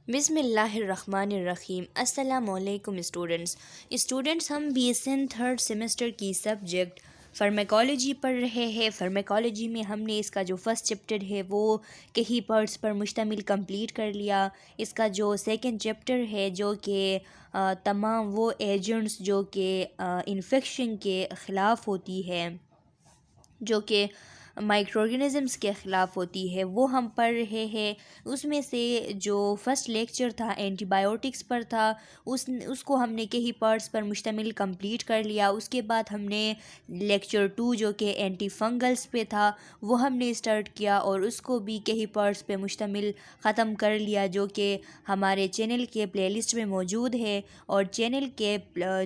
बिस्मिल्लाहिर्रहमानिर्रहीम। अस्सलामुअलैकुम स्टूडेंट्स हम BSN थर्ड सेमेस्टर की सब्जेक्ट फार्मेकोलॉजी पढ़ रहे हैं। फार्मेकोलॉजी में हमने इसका जो फर्स्ट चैप्टर है वो कई पार्ट्स पर मुश्तमिल कंप्लीट कर लिया। इसका जो सेकंड चैप्टर है जो कि तमाम वो एजेंट्स जो कि इन्फेक्शन के ख़िलाफ़ होती है, जो कि माइक्रो ऑर्गेनिज़म्स के ख़िलाफ़ होती है, वो हम पढ़ रहे हैं। उसमें से जो फ़र्स्ट लेक्चर था एंटीबायोटिक्स पर था, उसको हमने कई पार्ट्स पर मुश्तमिल कंप्लीट कर लिया। उसके बाद हमने लेक्चर 2 जो कि एंटी फंगल्स पे था वो हमने स्टार्ट किया और उसको भी कई पार्ट्स पे मुश्तमिल ख़त्म कर लिया, जो कि हमारे चैनल के प्लेलिस्ट में मौजूद है। और चैनल के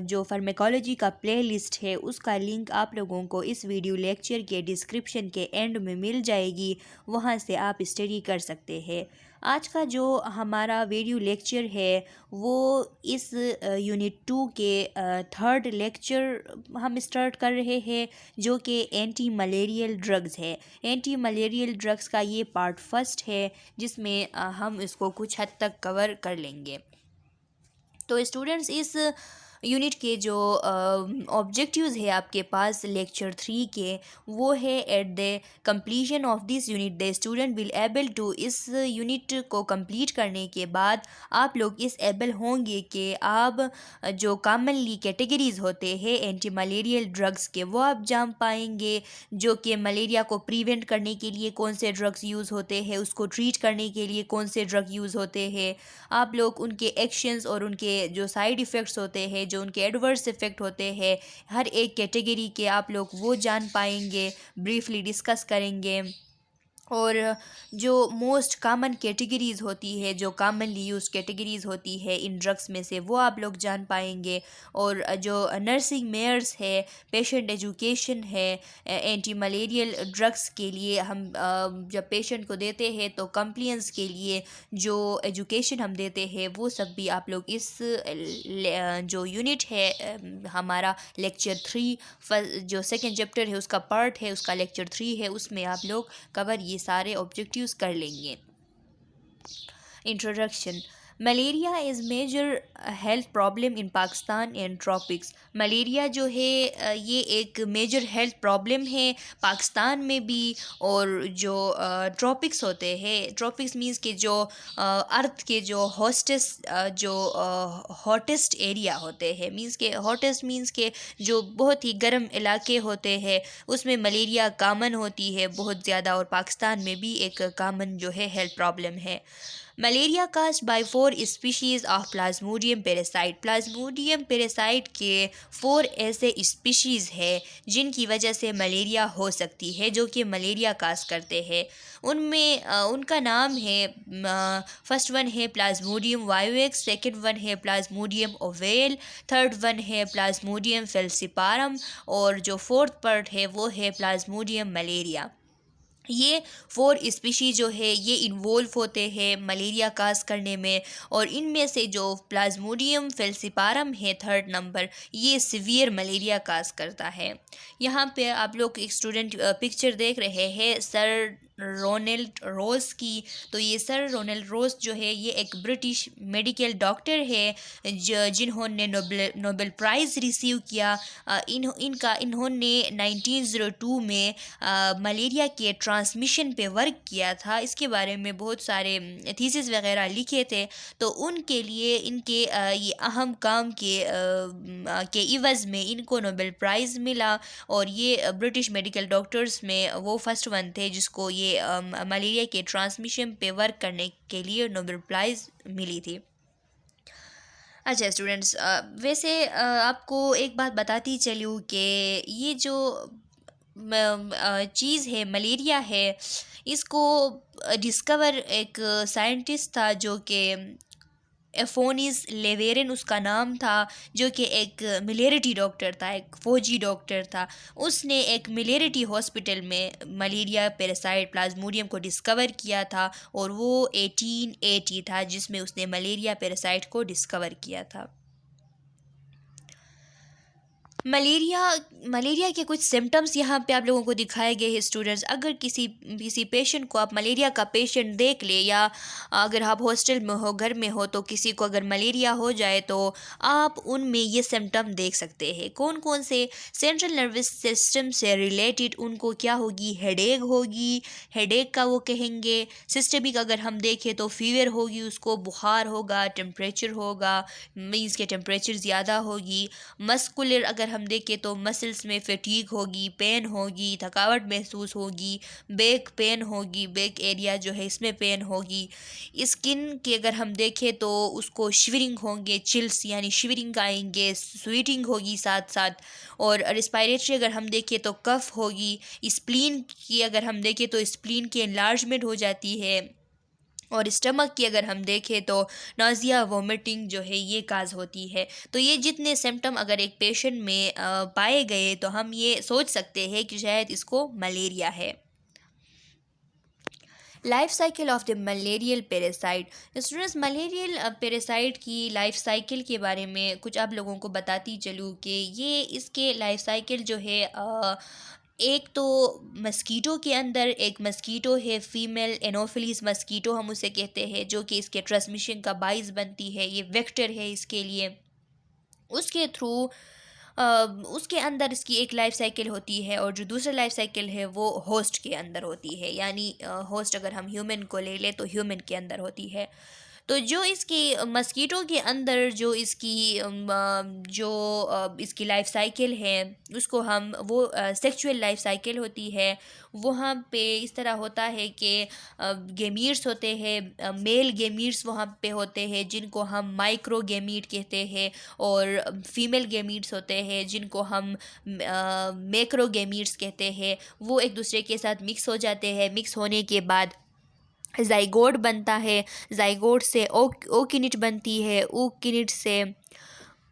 जो फार्मेकोलॉजी का प्लेलिस्ट है उसका लिंक आप लोगों को इस वीडियो लेक्चर के डिस्क्रिप्शन के एंड में मिल जाएगी, वहाँ से आप स्टडी कर सकते हैं। आज का जो हमारा वीडियो लेक्चर है वो इस यूनिट 2 के थर्ड लेक्चर हम स्टार्ट कर रहे हैं, जो कि एंटी मलेरियल ड्रग्स है। एंटी मलेरियल ड्रग्स का ये पार्ट फर्स्ट है, जिसमें हम इसको कुछ हद तक कवर कर लेंगे। तो स्टूडेंट्स, इस यूनिट के जो ऑब्जेक्टिव्स है आपके पास लेक्चर 3 के, वो है at the completion of this unit the student will able to, इस यूनिट को कंप्लीट करने के बाद आप लोग इस एबल होंगे कि आप जो कॉमनली कैटेगरीज होते हैं एंटी मलेरियल ड्रग्स के वो आप जान पाएंगे, जो कि मलेरिया को प्रिवेंट करने के लिए कौन से ड्रग्स यूज़ होते हैं, उसको ट्रीट करने के लिए कौन से ड्रग यूज़ होते हैं। आप लोग उनके एक्शंस और उनके जो साइड इफ़ेक्ट्स होते हैं, जो उनके एडवर्स इफ़ेक्ट होते हैं, हर एक कैटेगरी के आप लोग वो जान पाएंगे, ब्रीफली डिस्कस करेंगे। और जो मोस्ट कॉमन कैटेगरीज़ होती है, जो कॉमनली यूज कैटेगरीज़ होती है इन ड्रग्स में से, वो आप लोग जान पाएंगे। और जो नर्सिंग मेयर्स है, पेशेंट एजुकेशन है, एंटी मलेरियल ड्रग्स के लिए हम जब पेशेंट को देते हैं तो कंप्लेंस के लिए जो एजुकेशन हम देते हैं, वो सब भी आप लोग इस जो यूनिट है हमारा लेक्चर 3 जो सेकेंड चैप्टर है उसका पार्ट है, उसका लेक्चर 3 है, उसमें आप लोग कवर ये सारे ऑब्जेक्टिव्स कर लेंगे। Introduction. Malaria is major health problem in Pakistan and tropics. Malaria जो है ये एक मेजर हेल्थ प्रॉब्लम है पाकिस्तान में भी, और जो ट्रॉपिक्स होते हैं, ट्रॉपिक्स मींस के जो अर्थ के जो हॉटेस्ट एरिया होते हैं, मींस के हॉटेस्ट मींस के जो बहुत ही गर्म इलाके होते हैं, उसमें मलेरिया कामन होती है बहुत ज़्यादा, और पाकिस्तान में भी एक कामन जो है हेल्थ प्रॉब्लम है। Malaria caused by 4 species of plasmodium parasite. Plasmodium parasite के 4 ऐसे स्पीशीज़ है जिनकी वजह से मलेरिया हो सकती है, जो कि मलेरिया कास्ट करते हैं। उनमें उनका नाम है, फर्स्ट वन है प्लाज्मोडियम वाइवेक्स, सेकंड वन है प्लाज्मोडियम ओवेल, थर्ड वन है प्लाज्मोडियम फेल्सिपारम, और जो फोर्थ पार्ट है वो है प्लाज्मोडियम मलेरिया। ये 4 स्पीशीज जो है ये इन्वॉल्व होते हैं मलेरिया काज करने में, और इनमें से जो प्लाज्मोडियम फेल्सिपारम है थर्ड नंबर, ये सीवियर मलेरिया काज करता है। यहाँ पे आप लोग एक स्टूडेंट पिक्चर देख रहे हैं सर रोनाल्ड रोज की। तो ये सर रोनाल्ड रोज जो है ये एक ब्रिटिश मेडिकल डॉक्टर है जिन्होंने नोबेल प्राइज़ रिसीव किया। इन्होंने 1902 में मलेरिया के ट्रांसमिशन पे वर्क किया था। इसके बारे में बहुत सारे थीसिस वगैरह लिखे थे। तो उनके लिए इनके ये अहम काम के इवज़ में इनको नोबेल प्राइज़ मिला, और ये ब्रिटिश मेडिकल डॉक्टर्स में वो फर्स्ट वन थे जिसको ये मलेरिया के ट्रांसमिशन पे वर्क करने के लिए नोबेल प्राइज़ मिली थी। अच्छा स्टूडेंट्स, वैसे आपको एक बात बताती चलूँ कि ये जो चीज़ है मलेरिया है, इसको डिस्कवर एक साइंटिस्ट था जो कि एफोनिस लेवेरन उसका नाम था, जो कि एक मिलिट्री डॉक्टर था, एक फ़ौजी डॉक्टर था। उसने एक मिलिट्री हॉस्पिटल में मलेरिया पैरासाइट प्लाज्मोडियम को डिस्कवर किया था, और वो 1880 था जिसमें उसने मलेरिया पैरासाइट को डिस्कवर किया था। मलेरिया मलेरिया के कुछ सिम्टम्स यहाँ पे आप लोगों को दिखाए गए हैं स्टूडेंट्स। अगर किसी किसी पेशेंट को आप मलेरिया का पेशेंट देख ले, या अगर आप हॉस्टल में हो, घर में हो, तो किसी को अगर मलेरिया हो जाए तो आप उनमें ये सिम्टम देख सकते हैं। कौन कौन से? सेंट्रल नर्वस सिस्टम से रिलेटेड उनको क्या होगी? हेडेक होगी, हेडेक का वो कहेंगे। सिस्टमिक अगर हम देखें तो फीवर होगी, उसको बुखार होगा, टेम्परेचर होगा, मीन्स के टेम्परेचर ज़्यादा होगी। मस्कुलर अगर हम देखें तो मसल्स में फटीग होगी, पेन होगी, थकावट महसूस होगी, बैक पेन होगी, बैक एरिया जो है इसमें पेन होगी। स्किन की अगर हम देखें तो उसको शिवरिंग होंगे, चिल्स यानी शिवरिंग आएंगे, स्वेटिंग होगी साथ साथ। और रिस्पायरेटरी अगर हम देखें तो कफ होगी। स्प्लीन की अगर हम देखें तो स्प्लीन की एनलार्जमेंट हो जाती है। और स्टमक की अगर हम देखें तो नाजिया, वोमिटिंग जो है ये काज होती है। तो ये जितने सिम्टम अगर एक पेशेंट में पाए गए तो हम ये सोच सकते हैं कि शायद इसको मलेरिया है। Life cycle of the malarial parasite. Students, malarial parasite की लाइफ साइकिल के बारे में कुछ आप लोगों को बताती चलूँ कि ये इसके लाइफ साइकिल जो है, एक तो मस्कीटो के अंदर एक मस्कीटो है, फीमेल एनोफिलीज मस्कीटो हम उसे कहते हैं, जो कि इसके ट्रांसमिशन का बाइस बनती है, ये वेक्टर है इसके लिए। उसके थ्रू उसके अंदर इसकी एक लाइफ साइकिल होती है, और जो दूसरा लाइफ साइकिल है वो होस्ट के अंदर होती है। यानी होस्ट अगर हम ह्यूमन को ले लें तो ह्यूमन के अंदर होती है। तो जो इसकी मस्कीटो के अंदर जो इसकी जो इसकी लाइफ साइकिल है उसको हम वो सेक्सुअल लाइफ साइकिल होती है। वहाँ पे इस तरह होता है कि गेमीट्स होते हैं, मेल गेमीट्स वहाँ पे होते हैं जिनको हम माइक्रो गेमीट कहते हैं, और फीमेल गेमीट्स होते हैं जिनको हम मैक्रो गेमीट्स कहते हैं। वो एक दूसरे के साथ मिक्स हो जाते हैं। मिक्स होने के बाद जाइगोट बनता है, जाइगोट से ओकिनिट बनती है, ओकिनिट से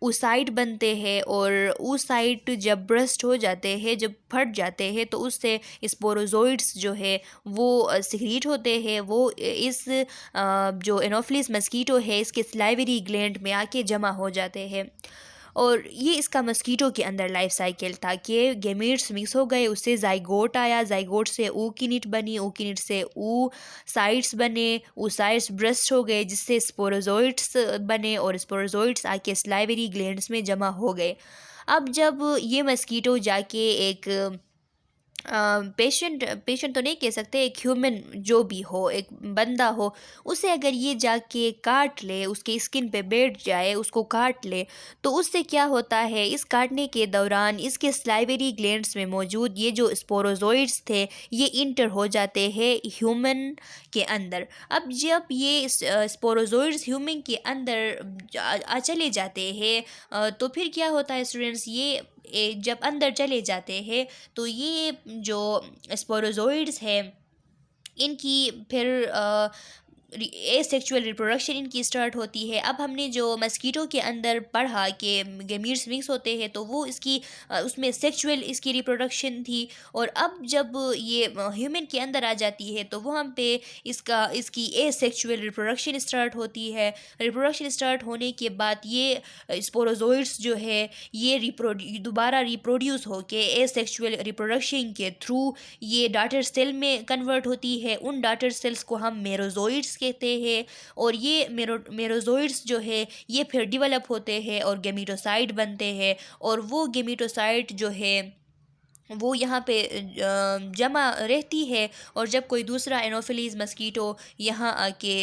oocyte बनते हैं, और oocyte जब ब्रस्ट हो जाते हैं, जब फट जाते हैं, तो उससे स्पोरोजोइड्स जो है वो सिक्रीट होते हैं। वो इस जो एनोफिलिस मस्कीटो है इसके स्लाइवरी ग्लैंड में आके जमा हो जाते हैं। और ये इसका मस्कीटो के अंदर लाइफ साइकिल था कि गेमीट्स मिक्स हो गए, उससे जाइगोट आया, जाइगोट से ookinete बनी, ookinete से oocytes बने, oocytes ब्रस्ट हो गए जिससे स्पोरोजोइट्स बने, और स्पोरोजोइट्स आके स्लाइवरी ग्लैंड्स में जमा हो गए। अब जब ये मस्कीटो जाके एक पेशेंट पेशेंट तो नहीं कह सकते, एक ह्यूमन जो भी हो, एक बंदा हो, उसे अगर ये जाके काट ले, उसके स्किन पे बैठ जाए, उसको काट ले, तो उससे क्या होता है? इस काटने के दौरान इसके स्लाइवरी ग्लैंड्स में मौजूद ये जो स्पोरोजोइड्स थे ये इंटर हो जाते हैं ह्यूमन के अंदर। अब जब ये स्पोरोजोइड्स ह्यूमन के अंदर चले जाते हैं, तो फिर क्या होता है स्टूडेंट्स? ये जब अंदर चले जाते हैं तो ये जो स्पोरोजोइड्स है इनकी फिर एसेक्सुअल रिप्रोडक्शन इनकी स्टार्ट होती है। अब हमने जो मस्कीटो के अंदर पढ़ा कि गेमीट्स मिक्स होते हैं, तो वो इसकी उसमें सेक्सुअल इसकी रिप्रोडक्शन थी। और अब जब ये ह्यूमन के अंदर आ जाती है तो वहाँ पे इसकी एसेक्सुअल रिप्रोडक्शन स्टार्ट होती है। रिप्रोडक्शन स्टार्ट होने के बाद ये स्पोरोजोइड्स जो है ये दोबारा रिप्रोड्यूस होके एसेक्सुअल रिप्रोडक्शन के थ्रू ये डॉटर सेल में कन्वर्ट होती है। उन डॉटर सेल्स को हम मेरोजोइड्स कहते हैं, और ये मेरोजोइड्स जो है ये फिर डेवलप होते हैं और गेमिटोसाइट बनते हैं। और वो गेमिटोसाइट जो है वो यहाँ पे जमा रहती है, और जब कोई दूसरा एनोफिलीज मस्कीटो यहाँ आके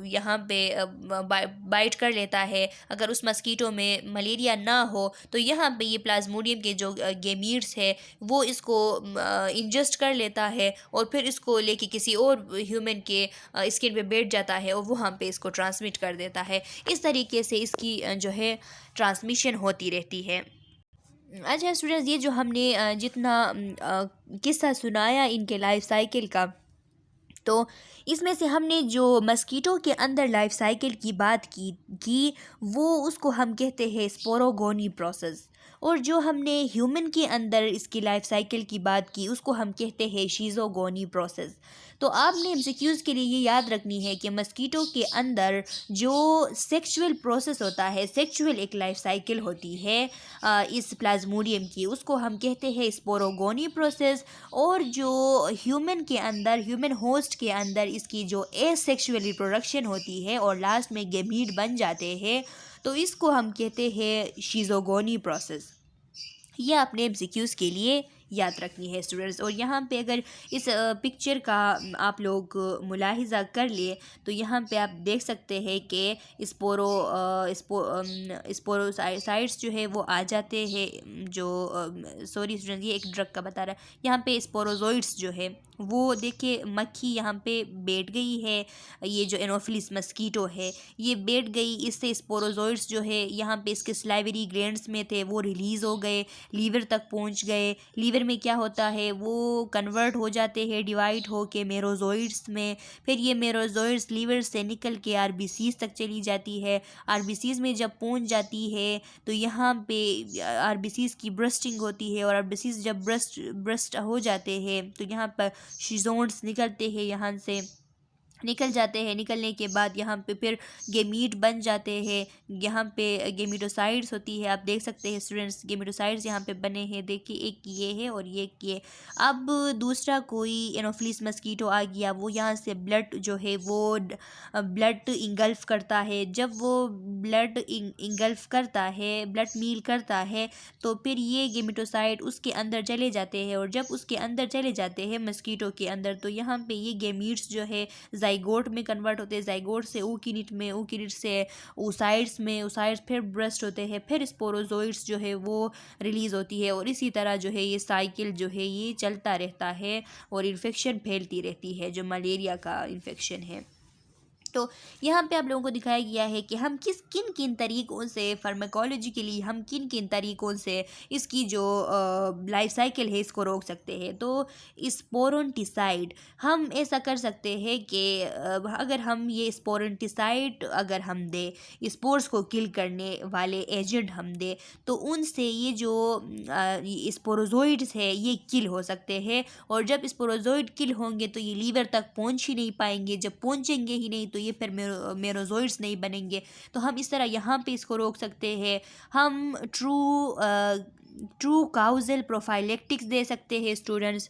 यहाँ पे बाइट कर लेता है, अगर उस मस्कीटो में मलेरिया ना हो तो यहाँ पे ये प्लाज्मोडियम के जो गेमीट्स है वो इसको इंजेस्ट कर लेता है, और फिर इसको लेके किसी और ह्यूमन के स्किन पे बैठ जाता है और वहाँ पे इसको ट्रांसमिट कर देता है। इस तरीके से इसकी जो है ट्रांसमिशन होती रहती है। अच्छा स्टूडेंट्स, ये जो हमने जितना किस्सा सुनाया इनके लाइफ साइकिल का, तो इसमें से हमने जो मस्कीटो के अंदर लाइफ साइकिल की बात की वो उसको हम कहते हैं स्पोरोगोनी प्रोसेस। और जो हमने ह्यूमन के अंदर इसकी लाइफ साइकिल की बात की उसको हम कहते हैं शीज़ोगोनी प्रोसेस। तो आपने एमसीक्यूज़ के लिए ये याद रखनी है कि मस्कीटो के अंदर जो सेक्सुअल प्रोसेस होता है, सेक्सुअल एक लाइफ साइकिल होती है इस प्लाज्मोडियम की, उसको हम कहते हैं स्पोरोगोनी प्रोसेस। और जो ह्यूमन के अंदर, ह्यूमन होस्ट के अंदर इसकी जो एसेक्सुअल रिप्रोडक्शन होती है और लास्ट में गैमीट बन जाते हैं, तो इसको हम कहते हैं शिज़ोगोनी प्रोसेस। ये आपने एमसीक्यूज़ के लिए याद रखनी है स्टूडेंट्स। और यहाँ पे अगर इस पिक्चर का आप लोग मुलाहिज़ा कर लिए तो यहाँ पे आप देख सकते हैं कि स्पोरोसाइट्स जो है वो आ जाते हैं, जो सॉरी स्टूडेंट ये एक ड्रग का बता रहा है, यहाँ पे स्पोरोजोइड्स जो है वो देखिए मक्खी यहाँ पे बैठ गई है, ये जो एनोफिलिस मस्कीटो है ये बैठ गई, इससे स्पोरोजोइड्स जो है यहाँ पे इसके स्लाइवरी ग्लैंड्स में थे वो रिलीज़ हो गए, लीवर तक पहुँच गए। लीवर में क्या होता है वो कन्वर्ट हो जाते हैं, डिवाइड हो के मेरोजोइड्स में, फिर ये मेरोजोइड्स लीवर से निकल के आरबीसीज तक चली जाती है। आरबीसीज में जब पहुँच जाती है तो यहाँ पे आरबीसीज की ब्रस्टिंग होती है, और आरबीसीज जब ब्रस्ट हो जाते हैं तो यहाँ पर शिजोन्स निकलते हैं, यहाँ से निकल जाते हैं। निकलने के बाद यहाँ पे फिर गेमीट बन जाते हैं, यहाँ पे गेमिटोसाइड्स होती है, आप देख सकते हैं स्टूडेंट्स गेमिटोसाइड्स यहाँ पे बने हैं, देखिए एक ये है और ये एक ये। अब दूसरा कोई एनोफिलिस मस्कीटो आ गया, वो यहाँ से ब्लड जो है वो ब्लड इंगल्फ करता है। जब वो ब्लड इंगल्फ करता है, ब्लड मील करता है, तो फिर ये गेमिटोसाइड उसके अंदर चले जाते हैं, और जब उसके अंदर चले जाते हैं मस्कीटो के अंदर, तो यहाँ पे ये गेमीट्स जो है जाइगोट में कन्वर्ट होते हैं, जाइगोट से ऊकिनिट में, ऊकिनिट से oocytes में, oocytes फिर ब्रस्ट होते हैं, फिर स्पोरोजोइड्स जो है वो रिलीज़ होती है, और इसी तरह जो है ये साइकिल जो है ये चलता रहता है और इन्फेक्शन फैलती रहती है, जो मलेरिया का इन्फेक्शन है। तो यहाँ पे आप लोगों को दिखाया गया है कि हम किन किन तरीक़ों से फार्माकोलॉजी के लिए हम किन किन तरीक़ों से इसकी जो लाइफ साइकिल है इसको रोक सकते हैं। तो स्पोरोंटिसाइड हम ऐसा कर सकते हैं कि अगर हम ये स्पोरोंटिसाइड अगर हम दें, स्पोर्स को किल करने वाले एजेंट हम दें, तो उनसे ये जो स्पोरोजोइड्स है ये किल हो सकते हैं। और जब स्पोरोजोइड किल होंगे तो ये लीवर तक पहुँच ही नहीं पाएंगे, जब पहुँचेंगे ही नहीं तो ये फिर मेरोजोइड्स नहीं बनेंगे। तो हम इस तरह यहाँ पे इसको रोक सकते हैं। हम ट्रू काउजल प्रोफाइलेक्टिक्स दे सकते हैं स्टूडेंट्स।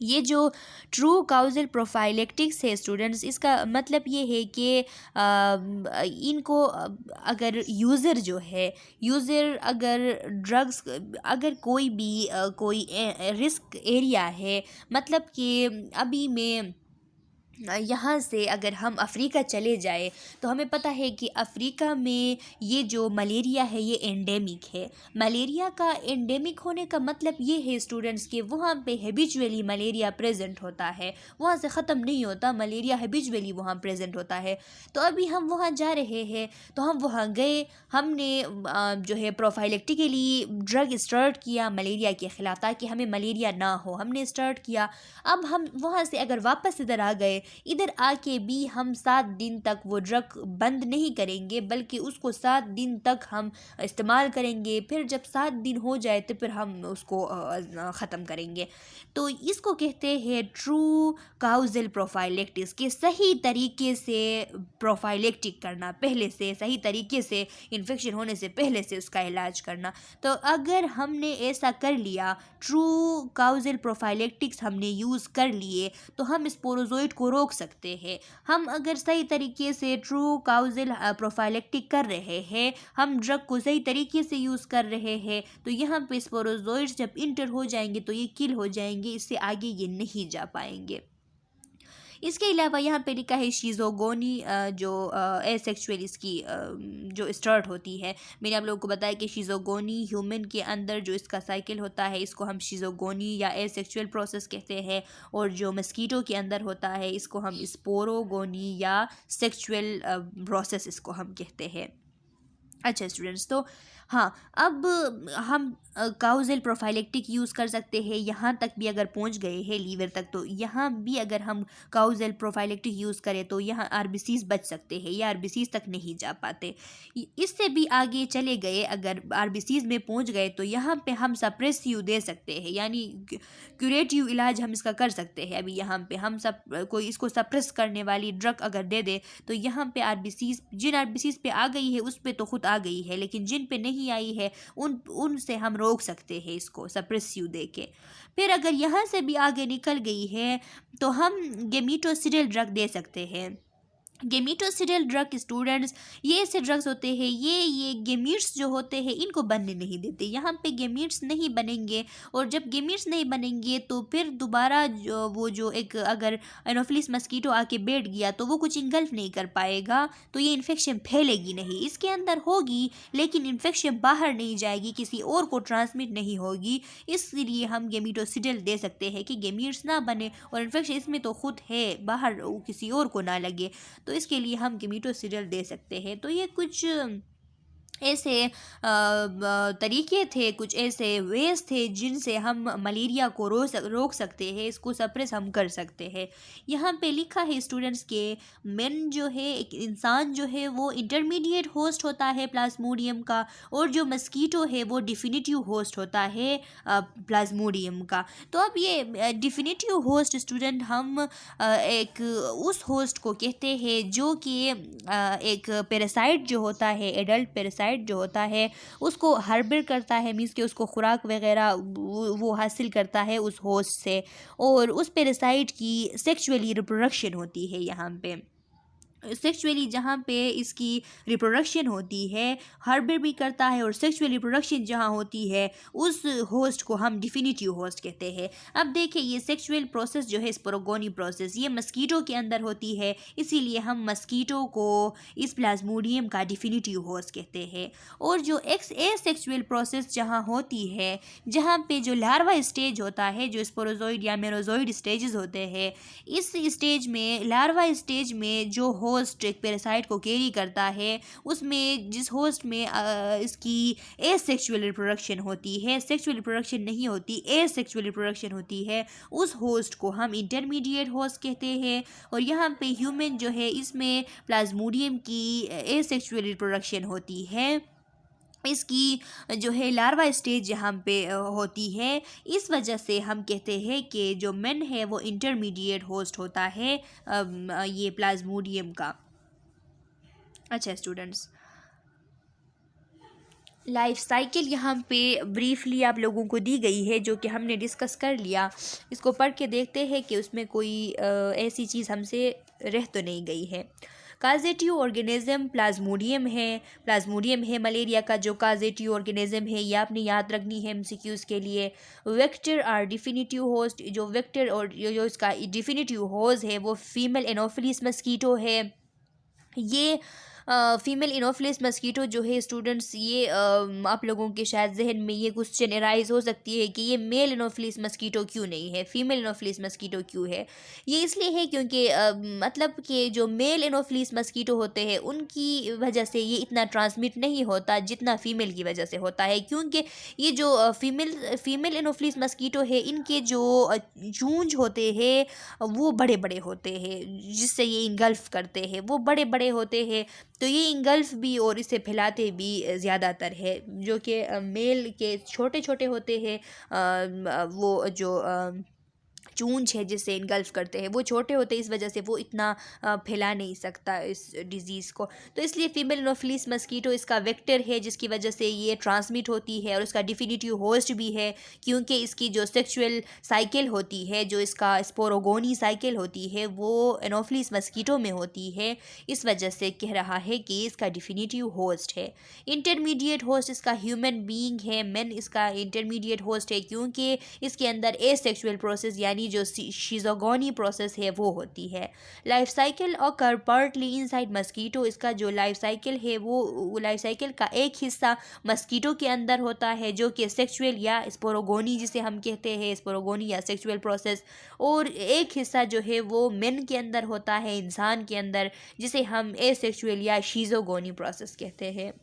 ये जो ट्रू काउजल प्रोफाइलेक्टिक्स है स्टूडेंट्स, इसका मतलब ये है कि इनको अगर यूज़र जो है, यूज़र अगर ड्रग्स, अगर कोई भी कोई रिस्क एरिया है, मतलब कि अभी मैं यहाँ से अगर हम अफ़्रीका चले जाए तो हमें पता है कि अफ़्रीका में ये जो मलेरिया है ये एंडेमिक है। मलेरिया का एंडेमिक होने का मतलब ये है स्टूडेंट्स कि वहाँ पे हैबिचुअली मलेरिया प्रेजेंट होता है, वहाँ से ख़त्म नहीं होता, मलेरिया हैबिचुअली वहाँ प्रेजेंट होता है। तो अभी हम वहाँ जा रहे हैं, तो हम वहाँ गए, हमने जो है प्रोफाइलेक्टिकली ड्रग स्टार्ट किया मलेरिया के ख़िलाफ़, ताकि हमें मलेरिया ना हो, हमने स्टार्ट किया। अब हम वहाँ से अगर वापस इधर आ गए, इधर आके भी हम 7 दिन तक वो ड्रग बंद नहीं करेंगे, बल्कि उसको 7 दिन तक हम इस्तेमाल करेंगे, फिर जब 7 दिन हो जाए तो फिर हम उसको ख़त्म करेंगे। तो इसको कहते हैं ट्रू काउजल प्रोफाइलेक्टिक्स, के सही तरीके से प्रोफाइलेक्टिक करना, पहले से सही तरीके से इन्फेक्शन होने से पहले से उसका इलाज करना। तो अगर हमने ऐसा कर लिया, ट्रू काउजल प्रोफाइलेक्टिक्स हमने यूज़ कर लिए, तो हम स्पोरोजोइड को रोक सकते हैं। हम अगर सही तरीके से ट्रू काउजल प्रोफाइलेक्टिक कर रहे हैं, हम ड्रग को सही तरीके से यूज़ कर रहे हैं, तो यहाँ पे स्पोरोजोइड्स जब इंटर हो जाएंगे तो ये किल हो जाएंगे, इससे आगे ये नहीं जा पाएंगे। इसके अलावा यहाँ पे लिखा है शिज़ोगोनी, जो एसेक्सुअल इसकी जो स्टार्ट होती है। मैंने आप लोगों को बताया कि शिज़ोगोनी ह्यूमन के अंदर जो इसका साइकिल होता है इसको हम शिज़ोगोनी या एसेक्सुअल प्रोसेस कहते हैं, और जो मस्कीटो के अंदर होता है इसको हम स्पोरोगोनी या सेक्सुअल प्रोसेस इसको हम कहते हैं। अच्छा स्टूडेंट्स, तो हाँ, अब हम काउज़ल प्रोफाइलेक्टिक यूज़ कर सकते हैं, यहाँ तक भी अगर पहुँच गए हैं लीवर तक, तो यहाँ भी अगर हम काउज़ल प्रोफाइलेक्टिक यूज़ करें तो यहाँ आरबीसीज़ बच सकते हैं, या आरबीसीज़ तक नहीं जा पाते। इससे भी आगे चले गए, अगर आरबीसीज़ में पहुँच गए तो यहाँ पे हम सप्रेसिव दे सकते हैं, यानी क्यूरेटिव इलाज हम इसका कर सकते हैं। अभी यहाँ पे हम सब कोई इसको सप्रेस करने वाली ड्रग अगर दे दे तो यहाँ पे आरबीसीज़, जिन आरबीसीज़ पे आ गई है उस पे तो खुद आ गई है, लेकिन जिन पे नहीं आई है उनसे हम रोक सकते हैं इसको सप्रेसिव दे के। फिर अगर यहाँ से भी आगे निकल गई है तो हम गेमिटोसिडिल ड्रग दे सकते हैं। गेमिटोसिडिल ड्रग स्टूडेंट्स, ये ऐसे ड्रग्स होते हैं, ये गेमीट्स जो होते हैं इनको बनने नहीं देते। यहाँ पे गेमीट्स नहीं बनेंगे, और जब गेमीट्स नहीं बनेंगे तो फिर दोबारा जो एक अगर एनोफिलिस मस्कीटो आके बैठ गया तो वो कुछ इंगल्फ नहीं कर पाएगा, तो ये इन्फेक्शन फैलेगी नहीं, इसके अंदर होगी लेकिन इन्फेक्शन बाहर नहीं जाएगी, किसी और को ट्रांसमिट नहीं होगी। इसलिए हम गेमिटोसिडिल दे सकते हैं कि गेमीट्स ना बने और इन्फेक्शन इसमें तो खुद है, बाहर किसी और को ना लगे, तो इसके लिए हम गेमिटोसिडिल दे सकते हैं। तो ये कुछ ऐसे तरीके थे, कुछ ऐसे वेज थे जिनसे हम मलेरिया को रोक सकते हैं, इसको सप्रेस हम कर सकते हैं। यहाँ पे लिखा है स्टूडेंट्स के मेन जो है, एक इंसान जो है वो इंटरमीडिएट होस्ट होता है प्लाज्मोडियम का, और जो मस्कीटो है वो डिफिनिटिव होस्ट होता है प्लाज्मोडियम का। तो अब ये डिफिनिटिव होस्ट स्टूडेंट हम एक उस होस्ट को कहते हैं जो कि एक पैरासाइट जो होता है, एडल्ट पैरासाइट जो होता है उसको हार्बर करता है, मीन्स कि उसको खुराक वगैरह वो हासिल करता है उस होस्ट से, और उस पैरासाइट की सेक्सुअली रिप्रोडक्शन होती है। यहाँ पे सेक्सुअली जहाँ पे इसकी रिप्रोडक्शन होती है, हार्बर भी करता है, और सेक्सुअल रिप्रोडक्शन जहाँ होती है उस होस्ट को हम डिफिनिटिव होस्ट कहते हैं। अब देखिए, ये सेक्सुअल प्रोसेस जो है, स्पोरोगोनी प्रोसेस, ये मस्कीटो के अंदर होती है, इसीलिए हम मस्कीटो को इस प्लाज्मोडियम का डिफिनिटिव होस्ट कहते हैं। और जो सेक्सुअल प्रोसेस जहाँ होती है, जहाँ पे जो लार्वा स्टेज होता है, जो स्पोरोजोइड या मेरोजोइड स्टेजेस होते हैं, इस स्टेज में, लार्वा स्टेज में जो होस्ट एक पैरासाइट को कैरी करता है, उसमें जिस होस्ट में इसकी एसेक्सुअल रिप्रोडक्शन होती है, सेक्सुअल रिप्रोडक्शन नहीं होती, एसेक्सुअल रिप्रोडक्शन होती है, उस होस्ट को हम इंटरमीडिएट होस्ट कहते हैं। और यहाँ पे ह्यूमन जो है, इसमें प्लाज्मोडियम की एसेक्सुअल रिप्रोडक्शन होती है, इसकी जो है लार्वा स्टेज यहाँ पे होती है। इस वजह से हम कहते हैं कि जो मेन है वो इंटरमीडिएट होस्ट होता है ये प्लाज्मोडियम का। अच्छा स्टूडेंट्स, लाइफ साइकिल यहाँ पे ब्रीफली आप लोगों को दी गई है, जो कि हमने डिस्कस कर लिया। इसको पढ़ के देखते हैं कि उसमें कोई ऐसी चीज़ हमसे रह तो नहीं गई है। काजेटिव ऑर्गेनिज्म प्लाज्मोडियम है मलेरिया का जो काजेटिव ऑर्गेनिज्म है, ये आपने याद रखनी है एमसीक्यूज़ के लिए। वेक्टर आर डिफिनिटिव होस्ट, जो वेक्टर और जो इसका डिफिनिटिव होस्ट है वो फीमेल एनोफिलिस मस्कीटो है। ये फीमेल इनोफिलिस मस्कीटो जो है स्टूडेंट्स, ये आप लोगों के शायद जहन में ये क्वेश्चन एराइज हो सकती है कि ये मेल इनोफिलिस मस्कीटो क्यों नहीं है, फीमेल इनोफिलिस मस्कीटो क्यों है। ये इसलिए है क्योंकि मतलब कि जो मेल इनोफिलिस मस्कीटो होते हैं उनकी वजह से ये इतना ट्रांसमिट नहीं होता जितना फीमेल की वजह से होता है, क्योंकि ये जो फीमेल इनोफिलिस मस्कीटो है, इनके जो चूंज होते हैं वो बड़े बड़े होते हैं, जिससे ये इंगल्फ करते हैं, वो बड़े बड़े होते हैं, तो ये इंगल्फ भी और इसे फैलाते भी ज़्यादातर है। जो कि मेल के छोटे छोटे होते हैं, वो जो चूंच है जिससे इनगल्फ करते हैं वो छोटे होते हैं, इस वजह से वो इतना फैला नहीं सकता इस डिज़ीज़ को। तो इसलिए फीमेल इनोफिलिस मस्कीटो इसका वेक्टर है, जिसकी वजह से ये ट्रांसमिट होती है, और उसका डिफिनिटिव होस्ट भी है, क्योंकि इसकी जो सेक्सुअल साइकिल होती है, जो इसका स्पोरोगोनी साइकिल होती है, वो एनोफिलिस मस्कीटो में होती है। इस वजह से कह रहा है कि इसका डिफिनिटिव होस्ट है। इंटरमीडिएट होस्ट इसका ह्यूमन बीइंग है, मेन इसका इंटरमीडिएट होस्ट है, क्योंकि इसके अंदर एसेक्सुअल प्रोसेस यानी जो शिज़ोगोनी प्रोसेस है वो होती है। Life cycle occur partly inside mosquito, इसका जो लाइफ साइकिल है वो लाइफ साइकिल का एक हिस्सा मस्कीटो के अंदर होता है, जो कि सेक्सुअल या स्पोरोगोनी जिसे हम कहते हैं, स्पोरोगोनी या सेक्सुअल प्रोसेस, और एक हिस्सा जो है वो मेन के अंदर होता है, इंसान के अंदर, जिसे हम एसेक्सुअल या शिज़ोगोनी प्रोसेस कहते हैं।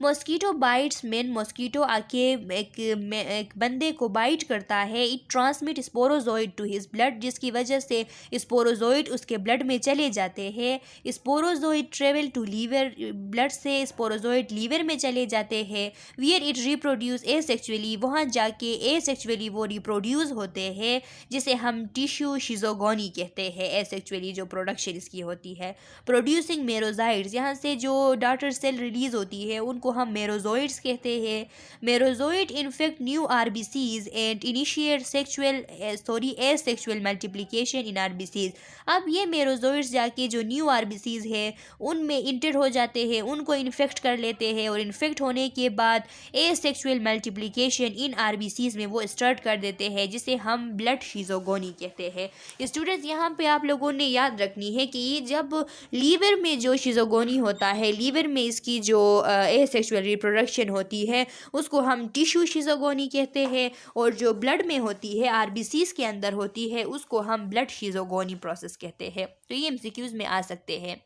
मॉस्किटो बाइट्स मेन मॉस्किटो आके एक बंदे को बाइट करता है। It transmit sporozoite to his blood, जिसकी वजह से स्पोरोजोइड उसके ब्लड में चले जाते हैं। Sporozoite travel to liver, blood से स्पोरोजोइड लीवर में चले जाते हैं। वियर इट रिप्रोड्यूस एसेक्सुअली, वहाँ जाके एसेक्सुअली वो रिप्रोड्यूस होते हैं, जिसे हम टिश्यू शिजोगोनी कहते हैं। एसेक्सुअली जो प्रोडक्शन इसकी होती है, प्रोड्यूसिंग मेरोजाइड्स, यहाँ से जो डॉटर सेल रिलीज होती है उनको हम मेरोजोइड्स कहते हैं। Merozoite infect new RBCs and initiate asexual multiplication in RBCs. अब ये मेरोजोइड्स जाके जो न्यू आरबीसीज है उनमें इंटर हो जाते हैं, उनको इन्फेक्ट कर लेते हैं, और इन्फेक्ट होने के बाद एसेक्सुअल मल्टीप्लिकेशन इन आरबीसीज में वो स्टार्ट कर देते हैं, जिसे हम ब्लड शिजोगोनी कहते हैं। स्टूडेंट्स, यहाँ पे आप लोगों ने याद रखनी है कि जब लीवर में जो शिजोगोनी होता है, लीवर में इसकी जो एसेक्सुअल रिप्रोडक्शन होती है उसको हम टिश्यू शिजोगोनी कहते हैं, और जो ब्लड में होती है आरबीसीज के अंदर होती है उसको हम ब्लड शिजोगोनी प्रोसेस कहते हैं। तो ये एमसीक्यूज में आ सकते हैं।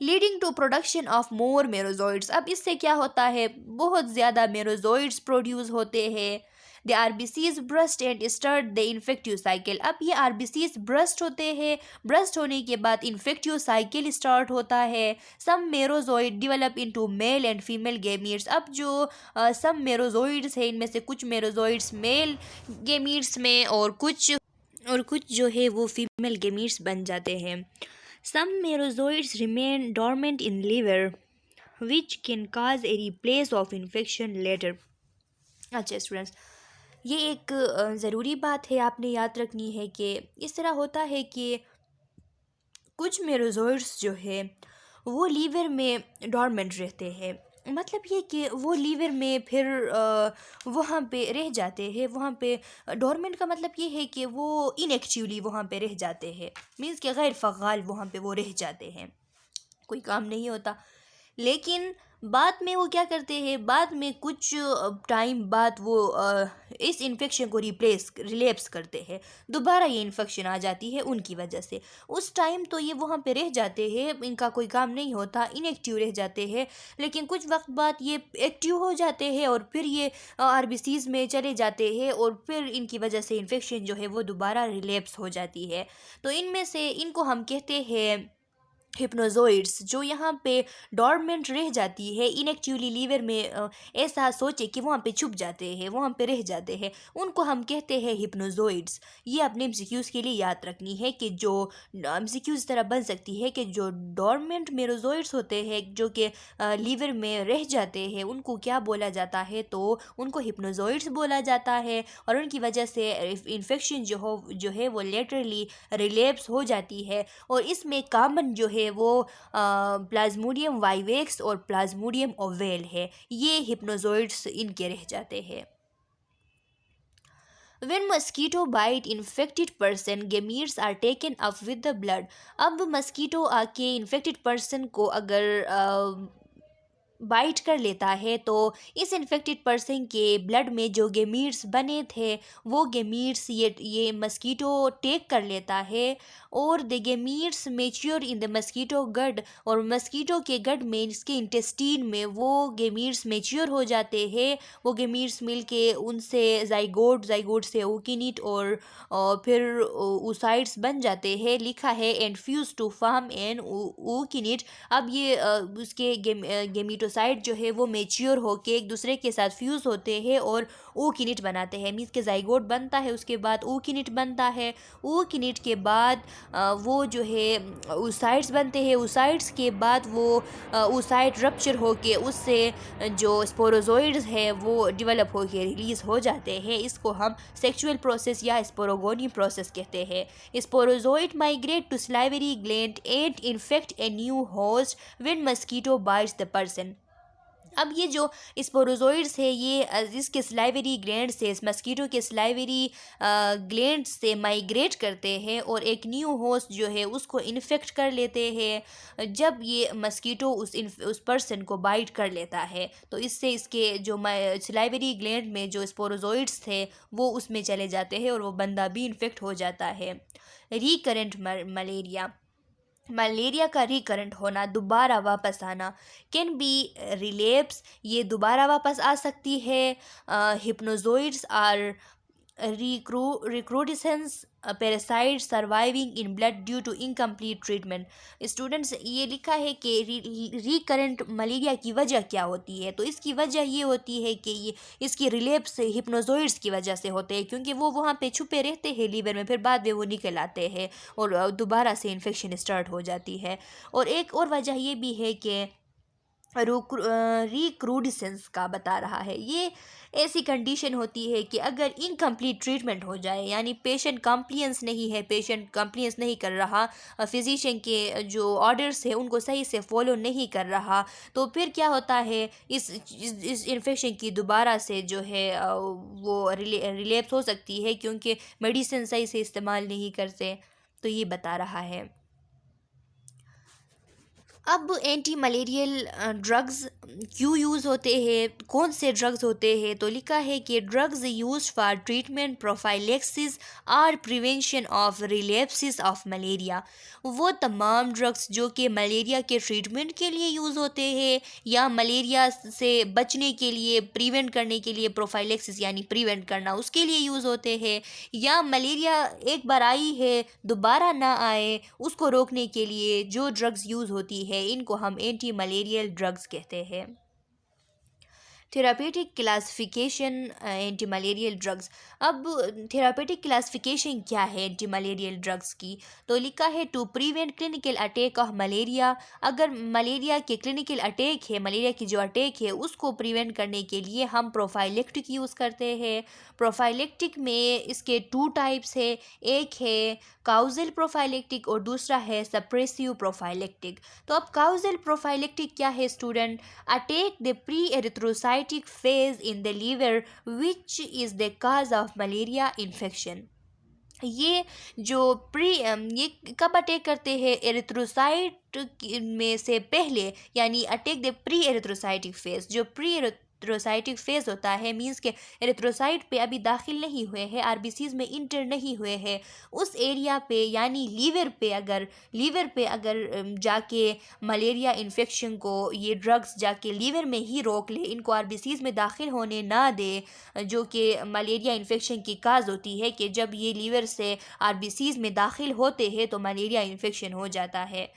Leading to production of more merozoites, अब इससे क्या होता है, बहुत ज़्यादा मेरोजोइड्स प्रोड्यूस होते हैं। The RBCs burst and start the infective cycle, अब ये आरबीसीज ब्रस्ट होते हैं, ब्रस्ट होने के बाद इन्फेक्टिव साइकिल स्टार्ट होता है। Some merozoite develop into male and female gametes, अब जो सम मेरोजोइड्स है इनमें से कुछ मेरोजोइड्स मेल गेमीट्स में और कुछ जो है वो फीमेल गेमीट्स बन जाते हैं। Some merozoites remain dormant in liver, which can cause a replace of infection later. अच्छा स्टूडेंट्स, ये एक ज़रूरी बात है, आपने याद रखनी है कि इस तरह होता है कि कुछ मेरोजोइड्स जो है वो लीवर में डॉर्मेंट रहते हैं। मतलब ये कि वो लीवर में फिर वहाँ पे रह जाते हैं। वहाँ पे डोरमेंट का मतलब ये है कि वो इनएक्टिवली वहाँ पे रह जाते हैं, मीन्स कि गैर फ़गाल वहाँ पे वो रह जाते हैं, कोई काम नहीं होता। लेकिन बाद में वो क्या करते हैं, बाद में कुछ टाइम बाद वो इस इन्फेक्शन को रिलेप्स करते हैं, दोबारा ये इन्फेक्शन आ जाती है उनकी वजह से। उस टाइम तो ये वहाँ पे रह जाते हैं, इनका कोई काम नहीं होता, इनएक्टिव रह जाते हैं। लेकिन कुछ वक्त बाद ये एक्टिव हो जाते हैं और फिर ये आरबीसीज में चले जाते हैं, और फिर इनकी वजह से इन्फेक्शन जो है वो दोबारा रिलेप्स हो जाती है। तो इनमें से इनको हम कहते हैं हिप्नोजोइड्स, जो यहाँ पे डॉर्मेंट रह जाती है इनएक्टिवली लीवर में। ऐसा सोचे कि वहाँ पे छुप जाते हैं, वहाँ पे रह जाते हैं, उनको हम कहते हैं हिप्नोजोइड्स। ये अपने एमसीक्यूज़ के लिए याद रखनी है कि जो एमसीक्यूज़ इस तरह बन सकती है कि जो डॉर्मेंट मेरोजोइड्स होते हैं जो कि लीवर में रह जाते हैं उनको क्या बोला जाता है, तो उनको हिप्नोजोइड्स बोला जाता है, और उनकी वजह से इन्फेक्शन जो है वो लेटरली रिलेप्स हो जाती है। और इसमें कॉमन जो है वो प्लाज्मोडियम वाइवेक्स और प्लाज्मोडियम ओवेल है, ये हिप्नोजोइड्स इनके रह जाते हैं। When mosquito bite infected person, gametes are taken up with the blood. अब मस्कीटो आके इन्फेक्टेड पर्सन को अगर बाइट कर लेता है तो इस इन्फेक्टेड पर्सन के ब्लड में जो गेमीट्स बने थे वो गेमीट्स ये मस्कीटो टेक कर लेता है, और the gametes mature in the mosquito गड, और मस्कीटो के गड में इसके इंटेस्टीन में वो गेमीट्स मेच्योर हो जाते हैं। वो गेमीट्स मिल के उनसे जाइगोट से ओकिनिट और फिर oocytes बन जाते हैं। लिखा है and fuse to form an ookinete। अब ये उसके गेमीटोसाइट जो है वो मेच्योर होके एक दूसरे के साथ फ्यूज़ होते हैं और ookinete बनाते हैं, मीन्स के जाइगोट बनता है, उसके बाद ookinete बनता है। ookinete के बाद वो जो है oocytes बनते हैं, oocytes के बाद वो oocyte रप्चर होके उससे जो स्पोरोजोइड्स है वो डेवलप होके रिलीज़ हो जाते हैं। इसको हम सेक्सुअल प्रोसेस या स्पोरोगोनी प्रोसेस कहते हैं। Sporozoite migrate to salivary gland and infect a new host when mosquito bites the person। अब ये जो स्पोरोजोइड्स है ये इसके स्लाइवरी ग्लैंड से, इस मस्कीटो के स्लाइवरी ग्लैंड से माइग्रेट करते हैं और एक न्यू होस्ट जो है उसको इन्फेक्ट कर लेते हैं। जब ये मस्कीटो उस पर्सन को बाइट कर लेता है तो इससे इसके जो स्लाइवरी ग्लैंड में जो स्पोरोजोइड्स थे वो उसमें चले जाते हैं और वो बंदा भी इन्फेक्ट हो जाता है। रिकरेंट मलेरिया, मलेरिया का रिकरेंट होना, दोबारा वापस आना। कैन बी रिलेप्स, ये दोबारा वापस आ सकती है। Hypnozoites are recrudescence parasite surviving in blood due to incomplete treatment। Students, ये लिखा है कि रिकरेंट मलेरिया की वजह क्या होती है, तो इसकी वजह ये होती है कि ये इसकी रिलेप्स हिप्नोजोइड्स की वजह से होते हैं, क्योंकि वो वहाँ पे छुपे रहते हैं लीवर में, फिर बाद में वो निकल आते हैं और दोबारा से इन्फेक्शन स्टार्ट हो जाती है। और एक और वजह ये भी है कि रिक्रूडिसेंस का बता रहा है। ये ऐसी कंडीशन होती है कि अगर इनकम्प्लीट ट्रीटमेंट हो जाए, यानी पेशेंट कंप्लियंस नहीं है, पेशेंट कंप्लियंस नहीं कर रहा, फिजिशियन के जो ऑर्डर्स है उनको सही से फॉलो नहीं कर रहा, तो फिर क्या होता है, इस इन्फेक्शन की दोबारा से जो है वो रिलेप्स हो सकती है, क्योंकि मेडिसिन सही से इस्तेमाल नहीं करते। तो ये बता रहा है। अब एंटी मलेरियल ड्रग्स क्यों यूज़ होते हैं, कौन से ड्रग्स होते हैं, तो लिखा है कि drugs use for treatment, prophylaxis और प्रिवेंशन ऑफ रिलेप्सिस ऑफ मलेरिया। वो तमाम ड्रग्स जो कि मलेरिया के ट्रीटमेंट के लिए यूज़ होते हैं या मलेरिया से बचने के लिए, प्रिवेंट करने के लिए, प्रोफाइलेक्सिस यानी प्रिवेंट करना, उसके लिए यूज़ होते हैं, या मलेरिया एक बार आई है दोबारा ना आए उसको रोकने के लिए जो ड्रग्स यूज़ होती है, इनको हम एंटी मलेरियल ड्रग्स कहते हैं। Therapeutic classification anti malarial drugs. अब थेरापेटिक क्लासिफिकेशन क्या है एंटी मलेरियल ड्रग्स की, तो लिखा है to prevent clinical attack of malaria. अगर मलेरिया के क्लिनिकल अटैक है, मलेरिया की जो अटैक है उसको प्रिवेंट करने के लिए हम प्रोफाइलेक्टिक यूज़ करते हैं। प्रोफाइलेक्टिक में इसके 2 टाइप्स है, एक है काउजल प्रोफाइलेक्टिक और दूसरा है सप्रेसिव प्रोफाइलेक्टिक। तो अब काउजल प्रोफाइलेक्टिक क्या है student? Attack the pre erythrocytic phase in the liver which is the cause of malaria infection. ये जो ये कब अटैक करते हैं? एरिथ्रोसाइट में से पहले, यानी attack the pre erythrocytic phase. जो प्री एरिथ्रोसाइटिक फेज होता है, मींस के एरिथ्रोसाइट पे अभी दाखिल नहीं हुए हैं, आरबीसीज में इंटर नहीं हुए हैं, उस एरिया पे यानी लीवर पे अगर जाके मलेरिया इन्फेक्शन को ये ड्रग्स जाके लीवर में ही रोक ले, इनको आरबीसीज में दाखिल होने ना दे, जो कि मलेरिया इन्फेक्शन की काज होती है कि जब ये लीवर से आरबीसीज में दाखिल होते हैं तो मलेरिया इन्फेक्शन हो जाता है।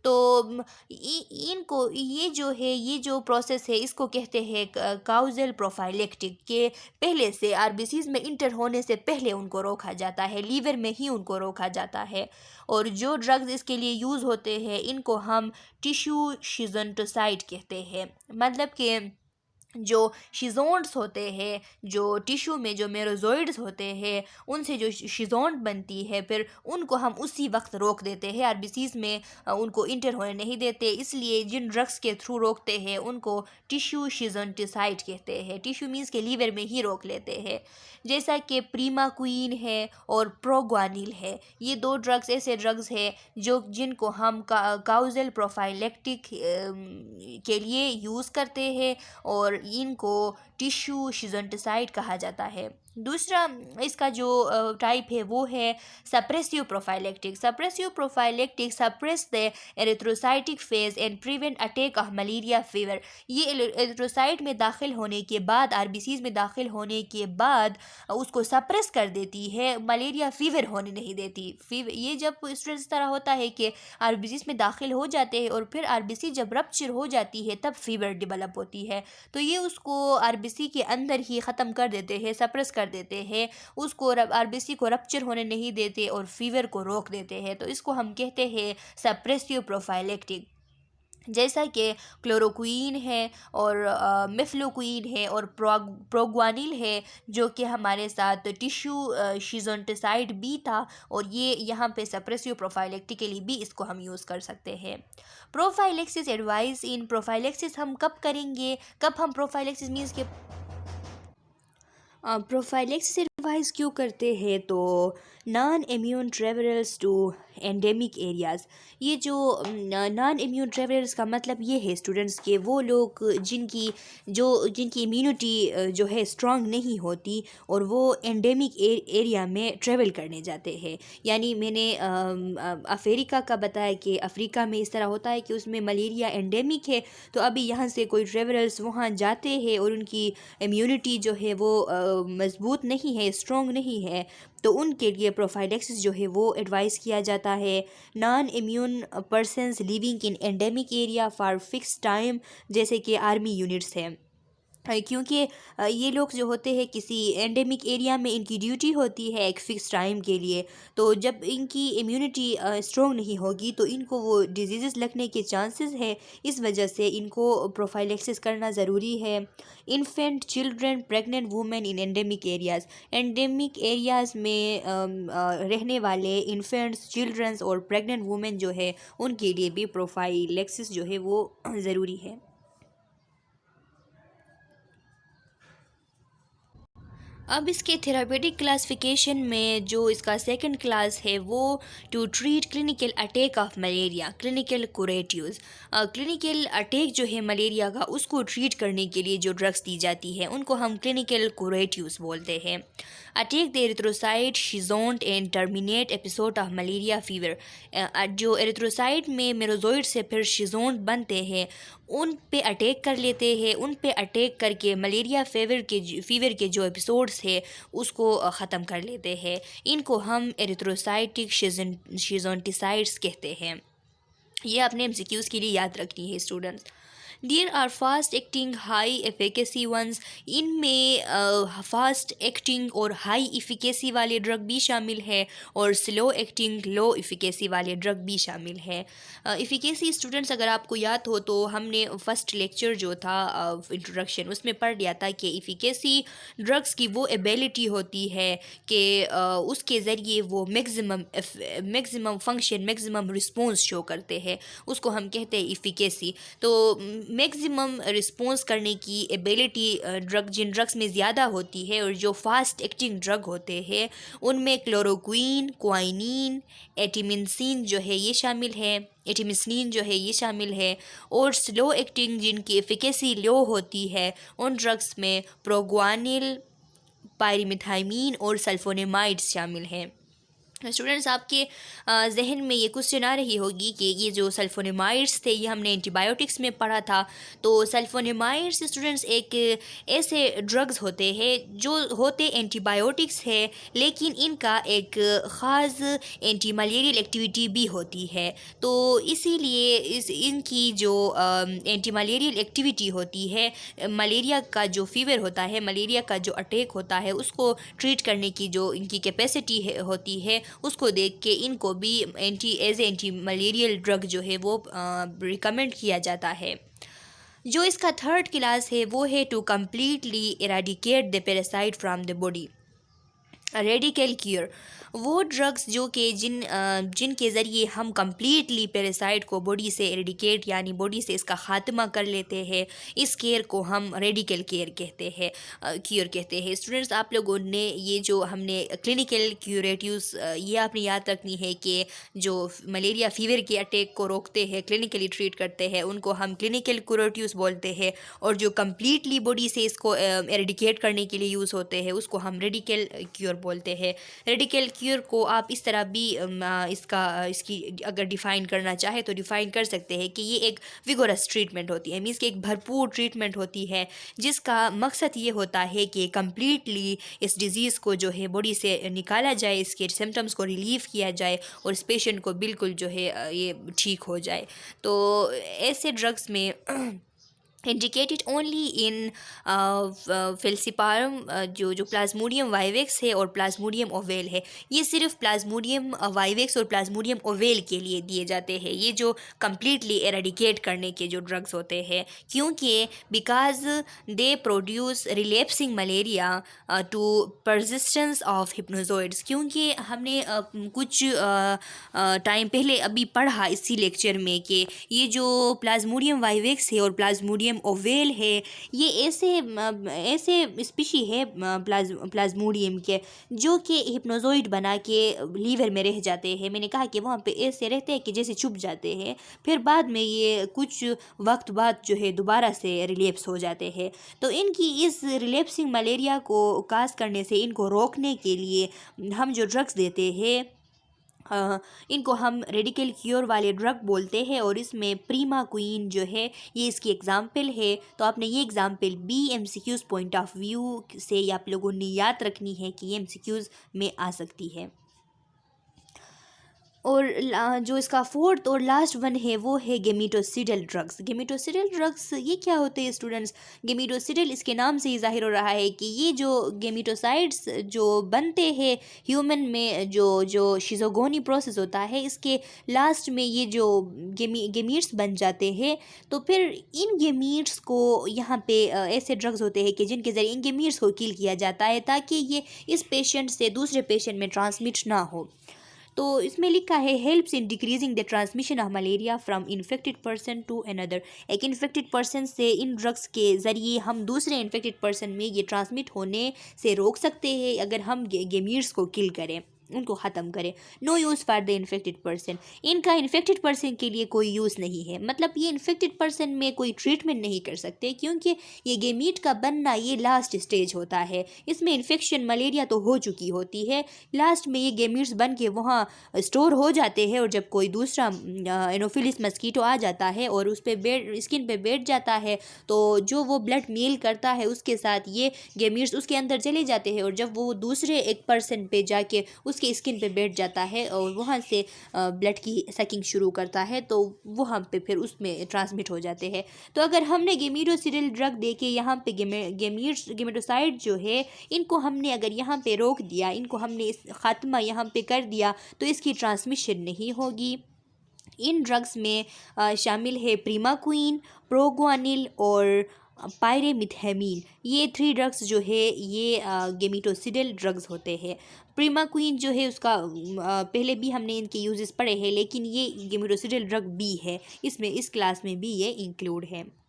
तो इनको ये जो प्रोसेस है इसको कहते हैं काउजल प्रोफाइलेक्टिक, के पहले से आरबीसीज में इंटर होने से पहले उनको रोका जाता है, लीवर में ही उनको रोका जाता है। और जो ड्रग्स इसके लिए यूज़ होते हैं इनको हम टिश्यू शिजोंटोसाइड कहते हैं। मतलब कि जो शिजोंट्स होते हैं, जो टिश्यू में जो मेरोजोइड्स होते हैं उनसे जो शिजोंट बनती है, फिर उनको हम उसी वक्त रोक देते हैं, आरबीसीज में उनको इंटर होने नहीं देते, इसलिए जिन ड्रग्स के थ्रू रोकते हैं उनको टिश्यू शिजोंटिसाइड कहते हैं। टिश्यू मीन्स के लीवर में ही रोक लेते हैं, जैसा कि प्रीमाक्विन है और प्रोग्वानिल है। ये 2 ड्रग्स ऐसे ड्रग्स हैं जिनको हम काउजल प्रोफाइलेक्टिक के लिए यूज़ करते हैं और इनको टिश्यू शिजोंटिसाइड कहा जाता है। दूसरा इसका जो टाइप है वो है suppressive prophylactic. Suppressive prophylactic suppress the erythrocytic phase and prevent attack of malaria fever. ये एरिथ्रोसाइट में दाखिल होने के बाद, आरबीसीज में दाखिल होने के बाद उसको सप्रेस कर देती है, मलेरिया फीवर होने नहीं देती। ये जब स्ट्रेस इस तरह होता है कि आरबीसीज में दाखिल हो जाते हैं और फिर आरबीसी जब रप्चर हो जाती है तब फीवर डेवलप होती है, तो ये उसको आरबीसी के अंदर ही ख़त्म कर देते हैं, सप्रेस कर देते हैं, उसको आरबीसी को रप्चर होने नहीं देते और फीवर को रोक देते हैं। तो इसको हम कहते हैं सप्रेसिव प्रोफाइलेक्टिक। जैसा कि क्लोरोक्वीन है और मिफ्लोक्वीन है और प्रोग्वानिल है, जो कि हमारे साथ टिश्यू शिजोंटिसाइड भी था, और ये यहाँ पे सप्रेसिव प्रोफाइलेक्टिकली भी इसको हम यूज़ कर सकते हैं। प्रोफाइलेक्सिस एडवाइस इन प्रोफाइलेक्सिस हम कब करेंगे, कब हम प्रोफाइलेक्सिस मीन्स के प्रोफाइलेक्सिस एडवाइस क्यों करते हैं तो non immune travellers to endemic areas. ये जो नॉन इम्यून ट्रेवलर्स का मतलब ये है स्टूडेंट्स के वो लोग जिनकी इम्यूनिटी जो है स्ट्रांग नहीं होती और वो एंडेमिक एरिया में ट्रेवल करने जाते हैं। यानी मैंने अफ्रीका का बताया कि अफ्रीका में इस तरह होता है कि उसमें मलेरिया एंडेमिक है, तो अभी यहाँ से कोई ट्रेवलर्स वहाँ जाते हैं और उनकी इम्यूनिटी जो है वो मज़बूत नहीं है, स्ट्रॉन्ग नहीं है, तो उनके लिए प्रोफाइलेक्सिस जो है वो एडवाइस किया जाता है। Non immune persons living in endemic area for fix time, जैसे कि आर्मी यूनिट्स हैं, क्योंकि ये लोग जो होते हैं किसी एंडेमिक एरिया में इनकी ड्यूटी होती है एक फ़िक्स टाइम के लिए, तो जब इनकी इम्यूनिटी स्ट्रॉन्ग नहीं होगी तो इनको वो डिजीज़ लगने के चांसेस है। इस वजह से इनको प्रोफाइलेक्सिस करना ज़रूरी है। Infant children pregnant women in endemic areas में रहने वाले इन्फेंट्स चिल्ड्रंस और प्रेग्नेंट वुमेन जो है उनके लिए भी प्रोफाइलेक्सिस जो है वो ज़रूरी है। अब इसके थेरापेटिक क्लासिफिकेशन में जो इसका सेकंड क्लास है वो to treat clinical attack of malaria, clinical curatives. Clinical attack जो है मलेरिया का उसको ट्रीट करने के लिए जो ड्रग्स दी जाती है उनको हम क्लिनिकल कुरेटिव्स बोलते हैं। Attack the erythrocyte schizont and terminate episode of malaria fever. जो एरिथ्रोसाइट में मेरोजोइड से फिर शिजोंट बनते हैं उन पे अटैक कर लेते हैं, उन पे अटैक करके मलेरिया फीवर के जो एपिसोड्स है उसको ख़त्म कर लेते हैं। इनको हम एरिथ्रोसाइटिक शिजोंटिसाइड्स कहते हैं। ये अपने एमसीक्यूज़ के लिए याद रखनी है students. There are fast acting high efficacy ones. इनमें फास्ट एक्टिंग और हाई इफ़िकेसी वाले ड्रग भी शामिल है और स्लो एक्टिंग लो इफ़िकेसी वाले ड्रग भी शामिल है। इफ़िकेसी स्टूडेंट्स अगर आपको याद हो तो हमने फर्स्ट लेक्चर जो था इंट्रोडक्शन उसमें पढ़ लिया था कि इफ़िकेसी ड्रग्स की वो एबिलिटी होती है कि उसके ज़रिए वो maximum function maximum response show करते हैं, उसको हम कहते हैं इफ़िकेसी। तो मैक्सिमम रिस्पॉन्स करने की एबिलिटी जिन ड्रग्स में ज़्यादा होती है और जो फास्ट एक्टिंग ड्रग होते हैं उनमें क्लोरोक्वीन, क्वाइनिन, एटिमिसिन जो है ये शामिल है, और स्लो एक्टिंग जिनकी एफिकेसी लो होती है उन ड्रग्स में प्रोग्वानिल, पायरिमिथाइमीन और सल्फोनेमाइड्स शामिल हैं। स्टूडेंट्स आपके जहन में ये क्वेश्चन आ रही होगी कि ये जो सल्फोनेमाइड्स थे ये हमने एंटीबायोटिक्स में पढ़ा था। तो सल्फोनेमाइड्स स्टूडेंट्स एक ऐसे ड्रग्स होते हैं जो होते एंटीबायोटिक्स है लेकिन इनका एक ख़ास एंटी मलेरियल एक्टिविटी भी होती है। तो इसीलिए इनकी जो एंटी मलेरियल एक्टिविटी होती है, मलेरिया का जो फीवर होता है, मलेरिया का जो अटैक होता है उसको ट्रीट करने की जो इनकी कैपेसिटी होती है उसको देख के इनको भी एंटी मलेरियल ड्रग जो है वो रिकमेंड किया जाता है। जो इसका थर्ड क्लास है वो है to completely eradicate the parasite from the body, radical cure. वो ड्रग्स जो कि जिनके ज़रिए हम कम्प्लीटली पैरासाइट को बॉडी से एरेडिकेट यानी बॉडी से इसका ख़ात्मा कर लेते हैं, इस केयर को हम रेडिकल केयर कहते हैं, क्यूर कहते हैं। स्टूडेंट्स आप लोगों ने ये जो हमने क्लिनिकल क्यूरेटिव्स ये आपने याद रखनी है कि जो मलेरिया फीवर के अटैक को रोकते हैं, क्लिनिकली ट्रीट करते हैं, उनको हम क्लिनिकल क्यूरेटिव्स बोलते हैं, और जो कम्प्लीटली बॉडी से इसको एरेडिकेट करने के लिए यूज़ होते हैं उसको हम रेडिकल क्यूर बोलते हैं। रेडिकल क्यूर को आप इस तरह भी इसकी अगर डिफ़ाइन करना चाहे तो डिफ़ाइन कर सकते हैं कि ये एक विगोरस ट्रीटमेंट होती है, मीन्स कि एक भरपूर ट्रीटमेंट होती है जिसका मकसद ये होता है कि कम्प्लीटली इस डिज़ीज़ को जो है बॉडी से निकाला जाए, इसके सिम्टम्स को रिलीव किया जाए और इस पेशेंट को बिल्कुल जो है ये ठीक हो जाए। तो ऐसे ड्रग्स में इंडिकेटेड ओनली इन फेल्सिपारम, जो प्लाज्मोडियम वाइवेक्स है और प्लाज्मोडियम ओवेल है, ये सिर्फ प्लाज्मोडियम वाइवेक्स और प्लाज्मोडियम ओवेल के लिए दिए जाते हैं, ये जो कम्प्लीटली एराडिकेट करने के जो ड्रग्स होते हैं, क्योंकि because they produce relapsing malaria to persistence of hypnozoites. क्योंकि हमने कुछ टाइम पहले अभी पढ़ा इसी लेक्चर में कि ये जो प्लाज्मोडियम वाइवेक्स है और प्लाज्मोडियम प्लाज्मोडियम ओवेल है, ये ऐसे ऐसे स्पीशी है प्लाज्मोडियम के जो कि हिप्नोजोइड बना के लीवर में रह जाते हैं। मैंने कहा कि वहाँ पे ऐसे रहते हैं कि जैसे छुप जाते हैं, फिर बाद में ये कुछ वक्त बाद जो है दोबारा से रिलेप्स हो जाते हैं। तो इनकी इस रिलेप्सिंग मलेरिया को काज करने से इनको रोकने के लिए हम जो ड्रग्स देते हैं इनको हम रेडिकल क्योर वाले ड्रग बोलते हैं, और इसमें प्रीमा क्वीन जो है ये इसकी एग्ज़ाम्पल है। तो आपने ये example BMCQs point of view से आप लोगों ने याद रखनी है कि ये MCQs में आ सकती है। और जो इसका फोर्थ और लास्ट वन है वो है गेमिटोसिडल ड्रग्स। गेमिटोसिडल ड्रग्स ये क्या होते हैं स्टूडेंट्स? गेमिटोसिडल इसके नाम से ही जाहिर हो रहा है कि ये जो गेमिटोसाइड्स जो बनते हैं ह्यूमन में, जो शिज़ोगोनी प्रोसेस होता है, इसके लास्ट में ये जो गेमीट्स बन जाते हैं। तो फिर इन गेमीट्स को यहाँ पे ऐसे ड्रग्स होते हैं कि जिनके ज़रिए इन गेमीट्स को किल किया जाता है ताकि ये इस पेशेंट से दूसरे पेशेंट में ट्रांसमिट ना हो। तो इसमें लिखा है helps in decreasing the transmission of malaria from infected person to another. एक इन्फेक्टेड पर्सन से इन ड्रग्स के ज़रिए हम दूसरे इन्फेक्टेड पर्सन में ये ट्रांसमिट होने से रोक सकते हैं अगर हम गेमीट्स को किल करें, उनको ख़त्म करें। No use for the infected person. इनका इन्फेक्टेड पर्सन के लिए कोई यूज़ नहीं है, मतलब ये इन्फेक्टेड पर्सन में कोई ट्रीटमेंट नहीं कर सकते क्योंकि ये गेमीट का बनना ये लास्ट स्टेज होता है। इसमें इन्फेक्शन मलेरिया तो हो चुकी होती है, लास्ट में ये गेमीट्स बन के वहाँ स्टोर हो जाते हैं, और जब कोई दूसरा एनोफिलिस मस्कीटो आ जाता है और उस पर स्किन पे बैठ जाता है तो जो वो ब्लड मील करता है उसके साथ ये गेमीट्स उसके अंदर चले जाते हैं, और जब वो दूसरे एक पर्सन पे जाके उसके स्किन पे बैठ जाता है और वहाँ से ब्लड की सकिंग शुरू करता है तो वहाँ पे फिर उसमें ट्रांसमिट हो जाते हैं। तो अगर हमने गेमिटोसिडल ड्रग दे के यहाँ पे गेमेटोसाइड जो है इनको हमने अगर यहाँ पे रोक दिया, इनको हमने ख़ात्मा यहाँ पे कर दिया, तो इसकी ट्रांसमिशन नहीं होगी। इन ड्रग्स में शामिल है प्रीमाक्वीन, प्रोग्वानिल और पायरेमिथेमीन। ये 3 ड्रग्स जो है ये गेमिटोसिडल ड्रग्स होते हैं। प्रीमाक्वीन जो है उसका पहले भी हमने इनके यूजेस पढ़े हैं, लेकिन ये गेमिटोसिडल ड्रग बी है, इसमें इस क्लास में भी ये इंक्लूड है।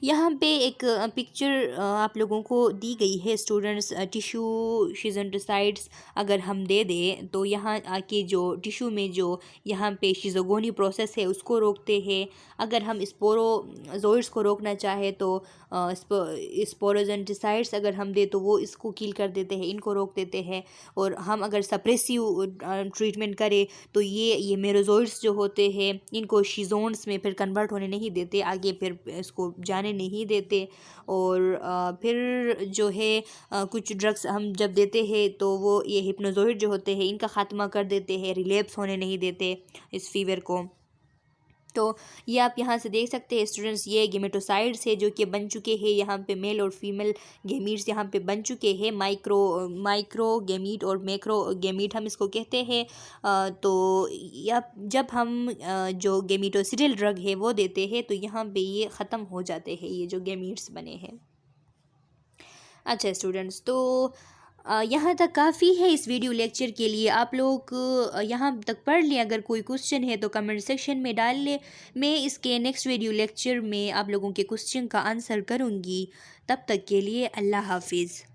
यहाँ पे एक पिक्चर आप लोगों को दी गई है स्टूडेंट्स। टिश्यू शिज़ोंटिसाइड्स अगर हम दे दें तो यहाँ आके जो टिश्यू में जो यहाँ पे शिज़ोगोनी प्रोसेस है उसको रोकते हैं। अगर हम स्पोरोजोइड्स को रोकना चाहे तो स्पोरोजेंटिसाइड्स अगर हम दे तो वो इसको किल कर देते हैं, इनको रोक देते हैं। और हम अगर सप्रेसिव ट्रीटमेंट करें तो ये मेरोजोइड्स जो होते हैं इनको शिज़ोन्स में फिर कन्वर्ट होने नहीं देते, आगे फिर इसको जाने नहीं देते। और फिर जो है कुछ ड्रग्स हम जब देते हैं तो वो ये हिप्नोजोइड जो होते हैं इनका ख़ात्मा कर देते हैं, रिलेप्स होने नहीं देते इस फीवर को। तो ये आप यहाँ से देख सकते हैं स्टूडेंट्स, ये गेमेटोसाइड्स है जो कि बन चुके हैं यहाँ पे मेल और फीमेल गेमीट्स यहाँ पे बन चुके हैं। माइक्रो गेमीट और मैक्रो गेमीट हम इसको कहते हैं। तो जब हम जो गेमिटोसिडल ड्रग है वो देते हैं तो यहाँ पे ये ख़त्म हो जाते हैं ये जो गेमीट्स बने हैं। अच्छा स्टूडेंट्स, तो यहाँ तक काफ़ी है इस वीडियो लेक्चर के लिए। आप लोग यहाँ तक पढ़ लें, अगर कोई क्वेश्चन है तो कमेंट सेक्शन में डाल लें। मैं इसके नेक्स्ट वीडियो लेक्चर में आप लोगों के क्वेश्चन का आंसर करूँगी। तब तक के लिए अल्लाह हाफिज़।